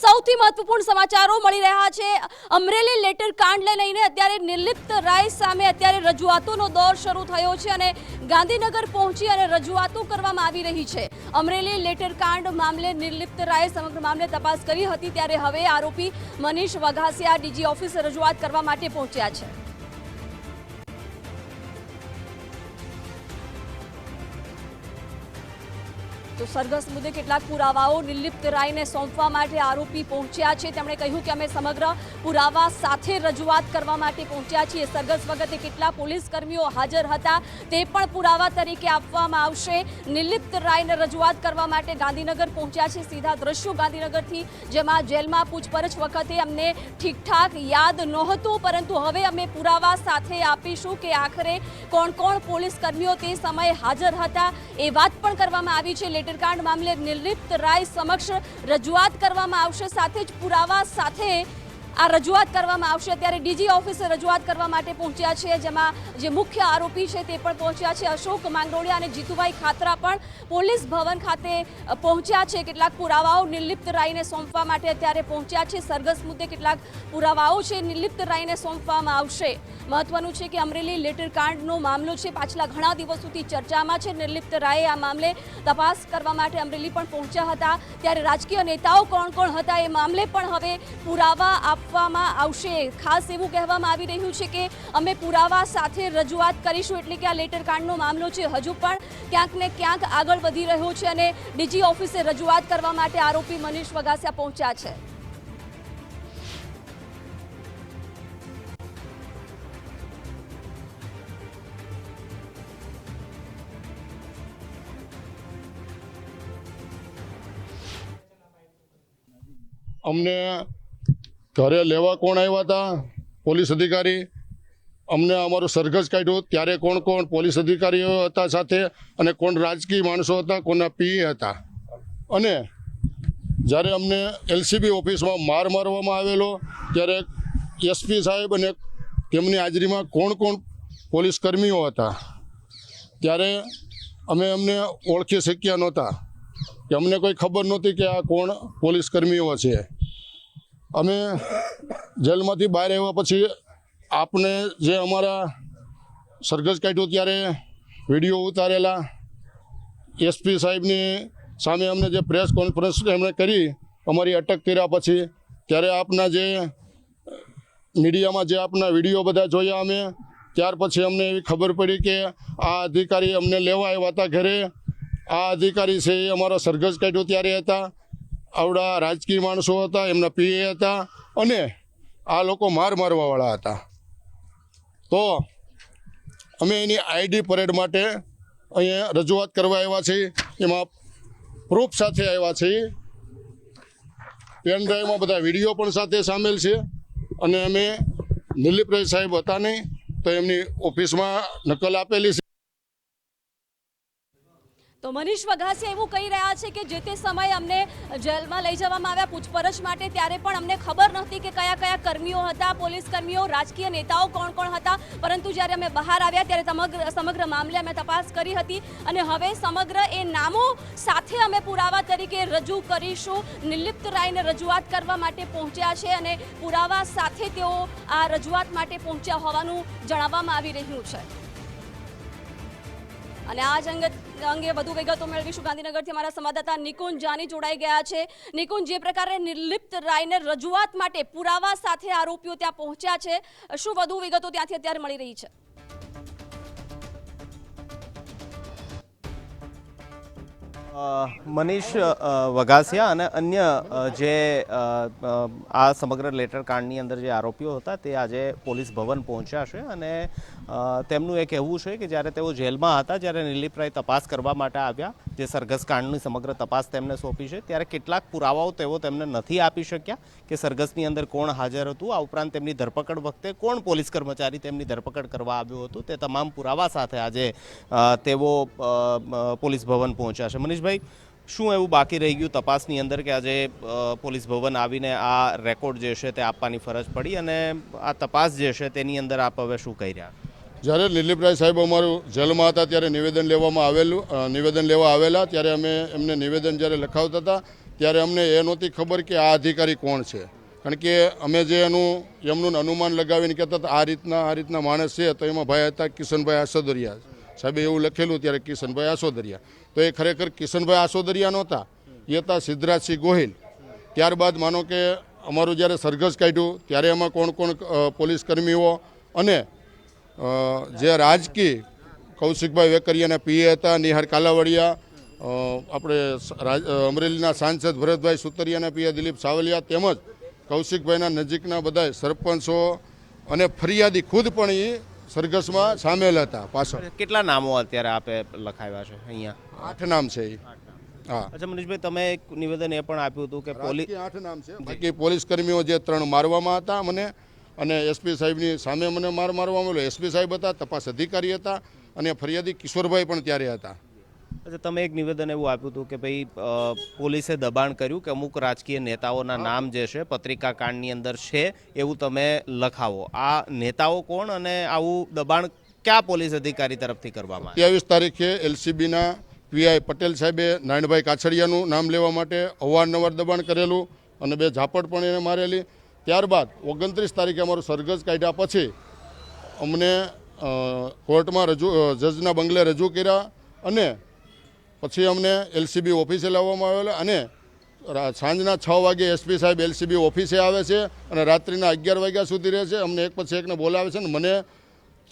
સૌથી મહત્વપૂર્ણ સમાચારો મળી રહ્યા છે। અમરેલી લેટર કાંડને લઈને અત્યારે નિર્લિપ્ત રાય સામે અત્યારે રજૂઆતોનો દોર શરૂ થયો છે અને ગાંધીનગર પહોંચી અને રજૂઆતો કરવામાં આવી રહી છે। અમરેલી લેટર કાંડ મામલે નિર્લિપ્ત રાય સમગ્ર મામલે તપાસ કરી હતી, ત્યારે હવે આરોપી મનીષ વઘાસિયા ડીજી ઓફિસે રજૂઆત કરવા માટે પહોંચ્યા છે। तो सरघस मुद्दे કેટલાક પુરાવાઓ નિર્લિપ્ત રાયને સોંપવા માટે આરોપી પહોંચ્યા છે। તેમણે કહ્યું કે અમે સમગ્ર પુરાવા સાથે રજૂઆત કરવા માટે પહોંચ્યા છીએ। સરઘસ વખતે કેટલા પોલીસ કર્મીઓ હાજર હતા તે પણ પુરાવા તરીકે આપવામાં આવશે। નિર્લિપ્ત રાયને રજૂઆત કરવા માટે ગાંધીનગર પહોંચ્યા છે। સીધા દ્રશ્યો ગાંધીનગરથી, જેમાં જેલમાં પૂછપરછ વખતે અમને ઠીકઠાક યાદ નહોતું, પરંતુ હવે અમે પુરાવા સાથે આપીશું કે આખરે કોણ કોણ પોલીસ કર્મીઓ તે સમયે હાજર હતા એ વાત પણ કરવામાં આવી છે। લેટરકાંડ મામલે નિર્લિપ્ત રાય સમક્ષ રજૂઆત કરવામાં આવશે, સાથે જ પુરાવા સાથે આ રજૂઆત કરવામાં આવશે। ત્યારે ડીજી ઓફિસે રજૂઆત કરવા માટે પહોંચ્યા છે, જેમાં જે મુખ્ય આરોપી છે તે પણ પહોંચ્યા છે। અશોક માંગરોળિયા અને જીતુભાઈ ખાતરા પણ પોલીસ ભવન ખાતે પહોંચ્યા છે। કેટલાક પુરાવાઓ નિર્લિપ્ત રાયને સોંપવા માટે અત્યારે પહોંચ્યા છે। સરઘસ મુદ્દે કેટલાક પુરાવાઓ છે નિર્લિપ્ત રાયને સોંપવામાં આવશે। મહત્વનું છે કે અમરેલી લેટર કાંડનો મામલો છે, પાછલા ઘણા દિવસોથી ચર્ચામાં છે। નિર્લિપ્ત રાયે આ મામલે તપાસ કરવા માટે અમરેલી પણ પહોંચ્યા હતા, ત્યારે રાજકીય નેતાઓ કોણ કોણ હતા એ મામલે પણ હવે પુરાવા આપવામાં આવશે। ખાસ એવું કહેવામાં આવી રહ્યું છે કે અમે પુરાવા સાથે રજૂઆત કરીશું, એટલે કે આ લેટર કાંડનો મામલો છે હજુ પણ ક્યાંક ને ક્યાંક આગળ વધી રહ્યો છે અને ડીજી ઓફિસે રજૂઆત કરવા માટે આરોપી મનીષ વઘાસિયા પહોંચ્યા છે। અમને ઘરે લેવા કોણ આવ્યા હતા પોલીસ અધિકારી, અમને અમારું સરઘસ કાઢ્યું ત્યારે કોણ કોણ પોલીસ અધિકારીઓ હતા સાથે, અને કોણ રાજકીય માણસો હતા, કોના પીએ હતા, અને જ્યારે અમને એલસીબી ઓફિસમાં માર મારવામાં આવેલો ત્યારે એસપી સાહેબ અને તેમની હાજરીમાં કોણ કોણ પોલીસ કર્મીઓ હતા, ત્યારે અમને ઓળખી શક્યા નહોતા, કે અમને કોઈ ખબર નહોતી કે આ કોણ પોલીસ કર્મીઓ છે। અમે જેલમાંથી બહાર આવ્યા પછી આપને જે અમારા સરઘસ કાઢ્યું ત્યારે વિડીયો ઉતારેલા, એસપી સાહેબની સામે અમને જે પ્રેસ કોન્ફરન્સ એમણે કરી અમારી અટક કર્યા પછી, ત્યારે આપના જે મીડિયામાં જે આપના વિડીયો બધા જોયા અમે, ત્યાર પછી અમને એવી ખબર પડી કે આ અધિકારી અમને લેવા આવ્યા હતા ઘરે। આ અધિકારી છે એ અમારા સરઘસ કાઢ્યું ત્યારે હતા, આવડા રાજકીય માણસો હતા, એમના પીએ હતા, અને આ લોકો માર મારવાવાળા હતા। તો અમે એની આઈડી પરેડ માટે અહીંયા રજૂઆત કરવા આવ્યા છીએ। એમાં પ્રૂફ સાથે આવ્યા છીએ, પેન ડ્રાઈવમાં બધા વિડીયો પણ સાથે સામેલ છે, અને અમે નિર્લિપ્ત રાય સાહેબ હતા નહીં તો એમની ઓફિસમાં નકલ આપેલી છે। તો મનીષ વઘાસિયા એવું કહી રહ્યા છે કે જે તે સમયે અમને જેલમાં લઈ જવામાં આવ્યા પૂછપરછ માટે, ત્યારે પણ અમને ખબર નહોતી કે કયા કયા કર્મીઓ હતા, પોલીસ કર્મીઓ, રાજકીય નેતાઓ કોણ કોણ હતા, પરંતુ જ્યારે અમે બહાર આવ્યા ત્યારે સમગ્ર મામલે અમે તપાસ કરી હતી અને હવે સમગ્ર એ નામો સાથે અમે પુરાવા તરીકે રજૂ કરીશું। નિર્લિપ્ત રાયને રજૂઆત કરવા માટે પહોંચ્યા છે અને પુરાવા સાથે તેઓ આ રજૂઆત માટે પહોંચ્યા હોવાનું જણાવવામાં આવી રહ્યું છે। અને આ જ અંગે વધુ વિગતો મેળવીશું ગાંધીનગરથી અમારા સંવાદદાતા નિકુંજ જાની જોડાઈ ગયા છે। નિકુંજ, જે પ્રકારે નિર્લિપ્ત રાયને રજૂઆત માટે પુરાવા સાથે આરોપીઓ ત્યાં પહોંચ્યા છે, શું વધુ વિગતો ત્યાંથી અત્યારે મળી રહી છે? મનીષ વઘાસિયા અને અન્ય જે આ સમગ્ર લેટર કાંડની અંદર જે આરોપીઓ હતા તે આજે પોલીસ ભવન પહોંચ્યા છે, અને તેમનું એ કહેવું છે કે જ્યારે તેઓ જેલમાં હતા, જ્યારે નિર્લિપ્ત રાય તપાસ કરવા માટે આવ્યા, જે સરઘસ કાંડની સમગ્ર તપાસ તેમને સોંપી છે, ત્યારે કેટલાક પુરાવાઓ તેઓ તેમને નથી આપી શક્યા કે સરઘસની અંદર કોણ હાજર હતું, આ ઉપરાંત તેમની ધરપકડ વખતે કોણ પોલીસ કર્મચારી તેમની ધરપકડ કરવા આવ્યું હતું, તે તમામ પુરાવા સાથે આજે તેઓ પોલીસ ભવન પહોંચ્યા છે। મનીષભાઈ, શું એવું બાકી રહી ગયું તપાસની અંદર કે આજે પોલીસ ભવન આવીને આ રેકોર્ડ જે છે તે આપવાની ફરજ પડી, અને આ તપાસ જે છે તેની અંદર આપ હવે શું કહી રહ્યા? જ્યારે નિર્લિપ્ત રાય સાહેબ અમારું જેલમાં હતા ત્યારે નિવેદન લેવા આવેલા, ત્યારે અમે એમને નિવેદન જ્યારે લખાવતા હતા ત્યારે અમને એ નહોતી ખબર કે આ અધિકારી કોણ છે. કારણ કે અમે જે એમનું અનુમાન લગાવીને કહેતા હતા આ રીતના માણસ છે, તો એમાં ભાઈ હતા કિશનભાઈ આસોદરિયા સાહેબે એવું લખેલું ત્યારે કિશનભાઈ આસોદરિયા. તો એ ખરેખર કિશનભાઈ આસોદરિયા નહોતા, એ હતા સિદ્ધરાજસિંહ ગોહિલ. ત્યારબાદ માનો કે અમારું જ્યારે સરઘસ કાઢ્યું ત્યારે એમાં કોણ કોણ પોલીસ કર્મીઓ અને જે રાજકીય કૌશિકભાઈ વેકરિયાના પીએ હતા, નિહાર કાલાવડિયા, આપણે અમરેલીના સાંસદ ભરતભાઈ સુતરિયાના પીએ દિલીપ સાવલિયા, તેમજ કૌશિકભાઈના નજીકના બધા સરપંચો અને ફરિયાદી ખુદ પણ એ સરઘસમાં સામેલ હતા. પાછળ કેટલા નામો અત્યારે આપે લખાવ્યા છે અહીંયા? 8 નામ છે એ. હા, અચ્છા મનીષભાઈ, તમે એક નિવેદન એ પણ આપ્યું હતું કે પોલીસ 8 નામ છે. બાકી પોલીસ કર્મીઓ જે 3 મારવામાં હતા મને, અને એસપી સાહેબની સામે મને મારવામાં આવેલો. એસપી સાહેબ હતા, તપાસ અધિકારી હતા, અને ફરિયાદી કિશોરભાઈ પણ ત્યારે હતા. અચ્છા, તમે એક નિવેદન એવું આપ્યું હતું કે ભાઈ પોલીસે દબાણ કર્યું કે અમુક રાજકીય નેતાઓના નામ જે છે પત્રિકા કાંડની અંદર છે એવું તમે લખાવો. આ નેતાઓ કોણ અને આવું દબાણ કયા પોલીસ અધિકારી તરફથી કરવામાં આવ્યું? 23 તારીખે એલસીબીના પીઆઈ પટેલ સાહેબે નારાયણભાઈ કાછડિયાનું નામ લેવા માટે અવારનવાર દબાણ કરેલું અને 2 ઝાપટ પણ એને મારેલી. ત્યારબાદ 29 તારીખે અમારું સરઘસ કાઢ્યા પછી અમને કોર્ટમાં જજના બંગલે રજૂ કર્યા અને પછી અમને એલસીબી ઓફિસે લાવવામાં આવેલા. અને સાંજના 6 વાગે એસપી સાહેબ એલસીબી ઓફિસે આવે છે અને રાત્રિના 11 વાગ્યા સુધી રહે છે. અમને એક પછી એકને બોલાવે છે અને મને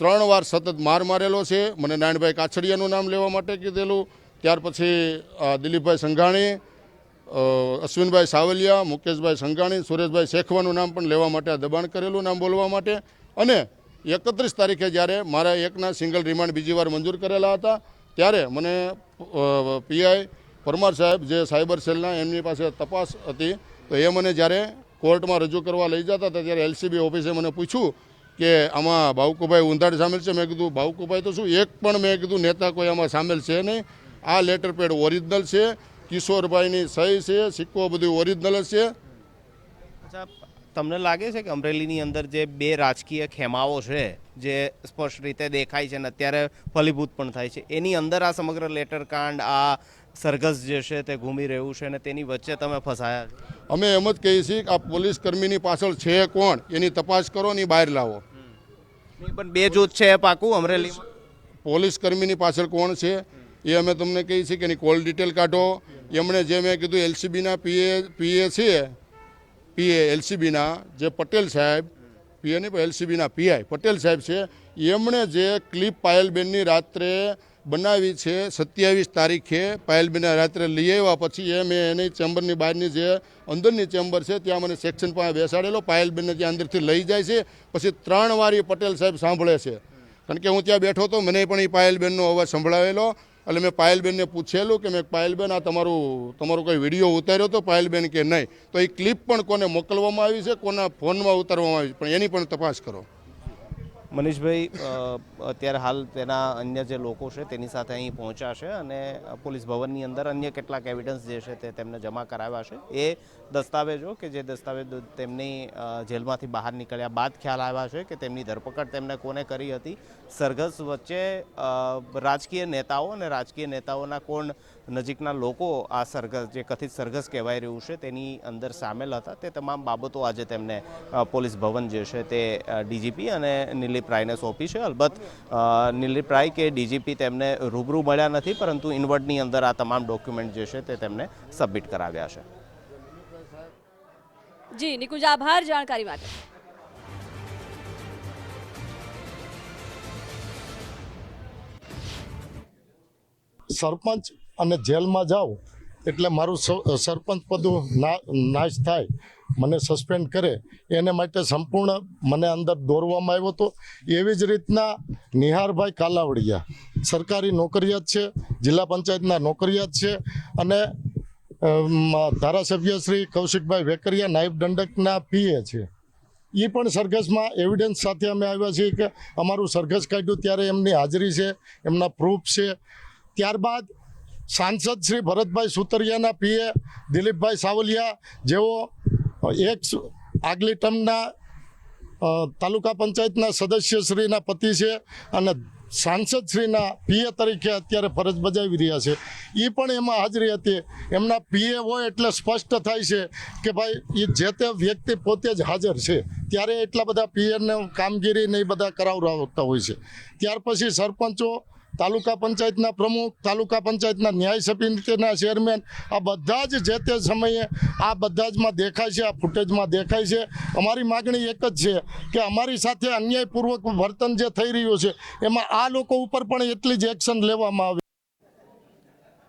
3 વાર સતત મારેલો છે. મને નારાયણભાઈ કાછડિયાનું નામ લેવા માટે કીધેલું. ત્યાર પછી દિલીપભાઈ સંઘાણી, અશ્વિનભાઈ સાવલિયા, મુકેશભાઈ સંઘાણી, સુરેશભાઈ શેખવાનું નામ પણ લેવા માટે દબાણ કરેલું, નામ બોલવા માટે. અને 31 તારીખે જ્યારે મારા એકના સિંગલ રિમાન્ડ બીજી વાર મંજૂર કરેલા હતા ત્યારે મને પીઆઈ પરમાર સાહેબ જે સાયબર સેલના એમની પાસે તપાસ હતી, તો એ મને જ્યારે કોર્ટમાં રજૂ કરવા લઈ જતા હતા ત્યારે એલસીબી ઓફિસે મને પૂછ્યું કે આમાં ભાવકુભાઈ ઉંધાડ સામેલ છે. મેં કીધું ભાવકુભાઈ તો શું, એક પણ મેં કીધું નેતા કોઈ આમાં સામેલ છે નહીં. આ લેટર પેડ ઓરિજિનલ છે, કિશોરભાઈની સહી છે, સિક્કો બધું ઓરિજિનલ જ છે. અચ્છા, તમને લાગે છે કે અમરેલીની અંદર જે 2 રાજકીય ખેમાઓ છે જે સ્પષ્ટ રીતે દેખાય છે અને અત્યારે ફલીભૂત પણ થાય છે, એની અંદર આ સમગ્ર લેટર કાંડ, આ સરઘસ જે છે તે ઘૂમી રહ્યું છે અને તેની વચ્ચે તમે ફસાયા છો? અમે એમ જ કહીએ છીએ કે આ પોલીસ કર્મીની પાછળ છે કોણ એની તપાસ કરો ને બહાર લાવો. નહીં, પણ 2 જૂથ છે પાકું અમરેલીમાં. પોલીસ કર્મીની પાછળ કોણ છે એ અમે તમને કહીએ છીએ કે એની કોલ ડિટેલ કાઢો. એમણે જે મેં કીધું એલસીબીના પીએ છે, પીએ એલસીબીના જે પટેલ સાહેબ, પીએ નહીં પણ એલસીબીના પીઆઈ પટેલ સાહેબ છે, એમણે જે ક્લિપ પાયલબેનની રાત્રે બનાવી છે 27 તારીખે પાયલબેનના રાત્રે લઈ આવ્યા પછી એ મેં એની ચેમ્બરની બહારની જે અંદરની ચેમ્બર છે ત્યાં મને સેક્શન પાસે બેસાડેલો. પાયલબેનને ત્યાં અંદરથી લઈ જાય છે. પછી 3 વાર એ પટેલ સાહેબ સાંભળે છે. કારણ કે હું ત્યાં બેઠો હતો, મને પણ એ પાયલબેનનો અવાજ સંભળાવેલો. એટલે મેં પાયલબેનને પૂછેલું કે મેં પાયલબેન આ તમારો કોઈ વિડીયો ઉતાર્યો હતો? પાયલબેન કે નહીં. તો એ ક્લિપ પણ કોને મોકલવામાં આવી છે, કોના ફોનમાં ઉતારવામાં આવી છે, પણ એની પણ તપાસ કરો. મનીષભાઈ, અત્યારે હાલ તેના અન્ય જે લોકો છે તેની સાથે અહીં પહોંચ્યા છે અને પોલીસ ભવનની અંદર અન્ય કેટલાક એવિડન્સ જે છે તે તેમને જમા કરાવ્યા છે. એ દસ્તાવેજો કે જે દસ્તાવેજ તેમની જેલમાંથી બહાર નીકળ્યા બાદ ખ્યાલ આવ્યા છે કે તેમની ધરપકડ તેમને કોને કરી હતી. સરઘસ વચ્ચે રાજકીય નેતાઓ અને રાજકીય નેતાઓના કોણ નજીકના લોકો આ સરઘસ, જે કથિત સરઘસ કહેવાય રહ્યું છે, તેની અંદર સામેલ હતા. તે તમામ બાબતો આજે તેમને પોલીસ ભવન જે છે તે ડીજીપી અને નિલીપ રાયને સોંપી છે. અલબત્ત નિલીપ રાય કે ડીજીપી તેમને રૂબરૂ મળ્યા નથી, પરંતુ ઇનવર્ડની અંદર આ તમામ ડોક્યુમેન્ટ જે છે તે તેમને સબમિટ કરાવ્યા છે. જી નિકુંજ, આભાર જાણકારી માટે. સરપંચ અને જેલમાં જાઉં એટલે મારું સરપંચ પદું નાશ થાય, મને સસ્પેન્ડ કરે, એને માટે સંપૂર્ણ મને અંદર દોરવામાં આવ્યો હતો. એવી જ રીતના નિહારભાઈ કાલાવડિયા સરકારી નોકરિયાત છે, જિલ્લા પંચાયતના નોકરિયાત છે, અને ધારાસભ્ય શ્રી કૌશિકભાઈ વેકરિયા નાયબ દંડકના પીએ છે. એ પણ સરઘસમાં એવિડન્સ સાથે અમે આવ્યા છીએ કે અમારું સરઘસ કાઢ્યું ત્યારે એમની હાજરી છે, એમના પ્રૂફ છે. ત્યારબાદ સાંસદ શ્રી ભરતભાઈ સુતરિયાના પીએ દિલીપભાઈ સાવલિયા, જેઓ આગલી ટર્મના તાલુકા પંચાયતના સદસ્યશ્રીના પતિ છે અને સાંસદશ્રીના પીએ તરીકે અત્યારે ફરજ બજાવી રહ્યા છે, એ પણ એમાં હાજરી હતી. એમના પીએ હોય એટલે સ્પષ્ટ થાય છે કે ભાઈ એ જે તે વ્યક્તિ પોતે જ હાજર છે, ત્યારે એટલા બધા પીએને કામગીરી ને એ બધા કરાવતા હોય છે. ત્યાર પછી સરપંચો, તાલુકા પંચાયતના પ્રમુખ, તાલુકા પંચાયતના ન્યાય સમિતિના ચેરમેન, આ બધા જ જે તે સમયે આ બધા જમાં દેખાય છે, આ ફૂટેજમાં દેખાય છે. અમારી માગણી એક જ છે કે અમારી સાથે અન્યાયપૂર્વક વર્તન જે થઈ રહ્યું છે એમાં આ લોકો ઉપર પણ એટલી જ એક્શન લેવામાં આવે.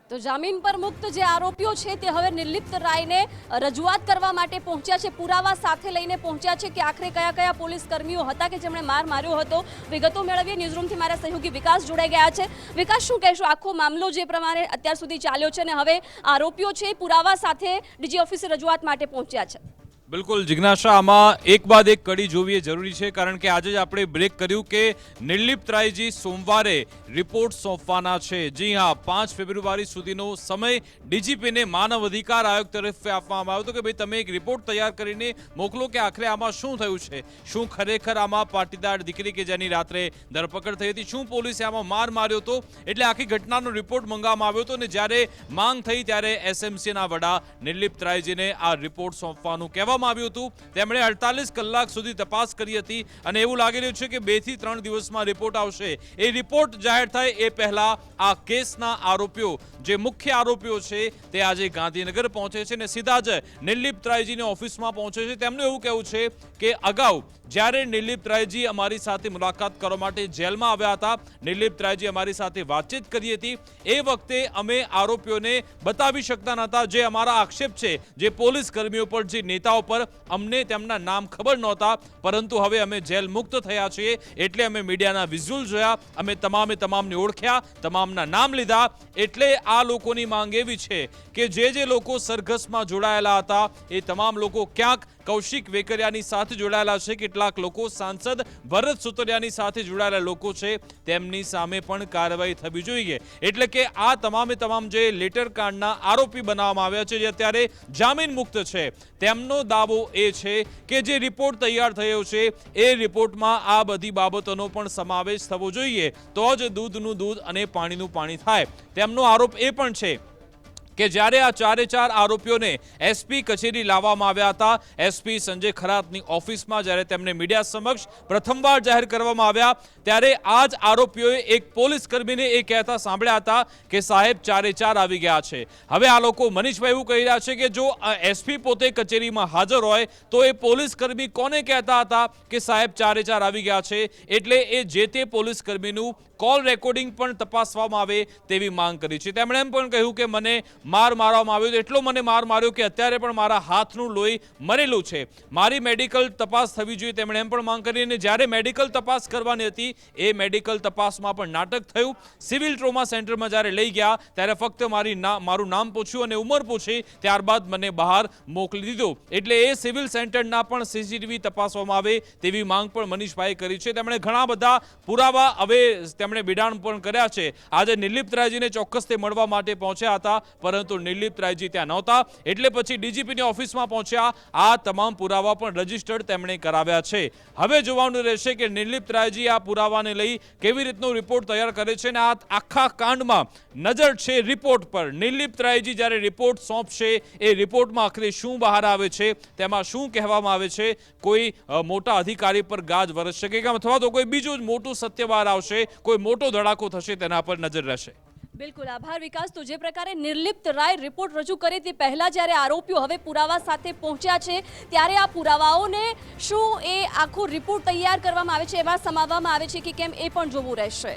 તો જામીન પર મુક્ત જે આરોપીઓ છે તે હવે નિર્લિપ્ત રાયને રજૂઆત કરવા માટે પહોંચ્યા છે, પુરાવા સાથે લઈને પહોંચ્યા છે કે આખરે કયા કયા પોલીસ કર્મીઓ હતા કે જેમણે માર માર્યો હતો. વિગતો મેળવીએ. ન્યૂઝરૂમથી મારા સહયોગી વિકાસ જોડાઈ ગયા છે. વિકાસ, શું કહેશો? આખો મામલો જે પ્રમાણે અત્યાર સુધી ચાલ્યો છે અને હવે આરોપીઓ છે પુરાવા સાથે ડીજી ઓફિસે રજૂઆત માટે પહોંચ્યા છે. બિલકુલ જિજ્ઞાસા, આમાં એક બાદ એક કડી જોવી એ જરૂરી છે, કારણ કે આજે જ આપણે બ્રેક કર્યું કે નિર્લિપ્ત રાયજી સોમવારે રિપોર્ટ સોંપવાના છે. જી હા, 5 ફેબ્રુઆરી સુધીનો સમય ડીજીપીને માનવ અધિકાર આયોગ તરફથી આપવામાં આવ્યો હતો કે ભાઈ તમે એક રિપોર્ટ તૈયાર કરીને મોકલો કે આખરે આમાં શું થયું છે. શું ખરેખર આમાં પાટીદાર દીકરી કે જેની રાત્રે ધરપકડ થઈ હતી, શું પોલીસે આમાં માર માર્યો હતો, એટલે આખી ઘટનાનો રિપોર્ટ મંગાવવામાં આવ્યો હતો. અને જ્યારે માંગ થઈ ત્યારે એસએમસીના વડા નિર્લિપ્ત રાયજીને આ રિપોર્ટ સોંપવાનું કહેવામાં આવ્યું હતું. તેમણે 48 કલાક સુધી તપાસ કરી હતી અને એવું લાગી રહ્યું છે કે 2 થી 3 દિવસમાં રિપોર્ટ આવશે. એ રિપોર્ટ જાહેર થાય એ પહેલા આ કેસના આરોપીઓ, જે મુખ્ય આરોપીઓ છે, તે આજે ગાંધીનગર પહોંચે છે અને સીધા જ નિર્લિપ્ત રાયજીની ઓફિસમાં પહોંચે છે. તેમનું એવું કહેવું છે કે અગાઉ જ્યારે નિર્લિપ્ત રાયજી અમારી સાથે મુલાકાત કરવા માટે જેલમાં આવ્યા હતા, નિર્લિપ્ત રાયજી અમારી સાથે વાતચીત કરી હતી, એ વખતે અમે આરોપીઓને બતાવી શકતા નહોતા. જે અમારા આક્ષેપ છે, જે પોલીસ કર્મીઓ પર, જે નેતાઓ પર, અમને તેમના નામ ખબર નહોતા, પરંતુ હવે અમે જેલ મુક્ત થયા છીએ એટલે અમે મીડિયાના વિઝ્યુઅલ જોયા, અમે તમામને ઓળખ્યા, તમામના નામ લીધા. એટલે આ લોકોની માંગ એવી છે કે જે લોકો સરઘસમાં જોડાયેલા હતા એ તમામ લોકો ક્યાંક કૌશિક વેકરિયાની સાથે જોડાયેલા છે, કેટલાક લોકો સાંસદ ભરત સુતરિયાની સાથે જોડાયેલા લોકો છે, તેમની સામે પણ કાર્યવાહી થવી જોઈએ. એટલે કે આ તમામ જે લેટર કાંડના આરોપી બનાવવામાં આવ્યા છે, જે અત્યારે જામીન મુક્ત છે, તેમનો દાવો એ છે કે જે રિપોર્ટ તૈયાર થયો છે એ રિપોર્ટમાં આ બધી બાબતોનો પણ સમાવેશ થવો જોઈએ, તો જ દૂધનું દૂધ અને પાણીનું પાણી થાય. તેમનો આરોપ એ પણ છે કે જ્યારે આ 4 આરોપીઓને એસપી કચેરી લાવવામાં આવ્યા હતા, એસપી સંજય ખરાતની ઓફિસમાં જ્યારે તેમને મીડિયા સમક્ષ પ્રથમવાર જાહેર કરવામાં આવ્યા, ત્યારે આ જ આરોપીઓએ એક પોલીસ કર્મીને એ કહેતા સાંભળ્યા હતા કે સાહેબ 4 આવી ગયા છે. હવે આ લોકો, મનીષભાઈ એવું કહી રહ્યા છે કે જો એસપી પોતે કચેરીમાં હાજર હોય તો એ પોલીસ કર્મી કોને કહેતા હતા કે સાહેબ 4 આવી ગયા છે, એટલે એ જે તે પોલીસ કર્મીનું કોલ રેકોર્ડિંગ પણ તપાસવામાં આવે તેવી માંગ કરી છે. તેમણે એમ પણ કહ્યું કે મને માર મારવામાં આવ્યો, એટલો મને માર માર્યો કે અત્યારે પણ મારા હાથનું લોહી મરેલું છે, મારી મેડિકલ તપાસ થવી જોઈએ, તેમણે એમ પણ માંગ કરી. અને જ્યારે મેડિકલ તપાસ કરવાની હતી એ મેડિકલ તપાસમાં પણ નાટક થયું. સિવિલ ટ્રોમા સેન્ટરમાં જ્યારે લઈ ગયા ત્યારે ફક્ત મારું નામ પૂછ્યું અને ઉંમર પૂછી, ત્યારબાદ મને બહાર મોકલી દીધો. એટલે એ સિવિલ સેન્ટરના પણ સીસીટીવી તપાસવામાં આવે તેવી માંગ પણ મનીષભાઈ કરી છે. તેમણે ઘણા બધા પુરાવા હવે તેમણે બિડાણ પણ કર્યા છે. આજે નિર્લિપ્ત રાયજીને ચોક્કસ તે મળવા માટે પહોંચ્યા હતા, પરંતુ નિર્લિપ્ત રાયજી ત્યાં નહોતા, એટલે પછી ડીજીપીની ઓફિસમાં પહોંચ્યા. આ તમામ પુરાવા પણ રજીસ્ટર્ડ તેમણે કરાવ્યા છે. હવે જોવાનું રહેશે કે નિર્લિપ્ત રાયજી આ પુરાવાને લઈ કેવી રીતનો રિપોર્ટ તૈયાર કરે છે. અને આ આખા કાંડમાં નજર છે રિપોર્ટ પર. નિર્લિપ્ત રાયજી જ્યારે રિપોર્ટ સોંપશે, એ રિપોર્ટમાં આખરે શું બહાર આવે છે, તેમાં શું કહેવામાં આવે છે, કોઈ મોટા અધિકારી પર ગાજ વરસશે કે અથવા તો કોઈ બીજું જ મોટું સત્ય બહાર આવશે, કોઈ મોટો ધડાકો થશે, તેના પર નજર રહેશે. બિલકુલ, આભાર વિકાસ. તો જે પ્રકારે નિર્લિપ્ત રાય રિપોર્ટ રજૂ કરે તે પહેલા જ્યારે આરોપીઓ હવે પુરાવા સાથે પહોંચ્યા છે, ત્યારે આ પુરાવાઓને શું એ આખો રિપોર્ટ તૈયાર કરવામાં આવે છે, એવા સમાવવામાં આવે છે કે કેમ, એ પણ જોવું રહેશે.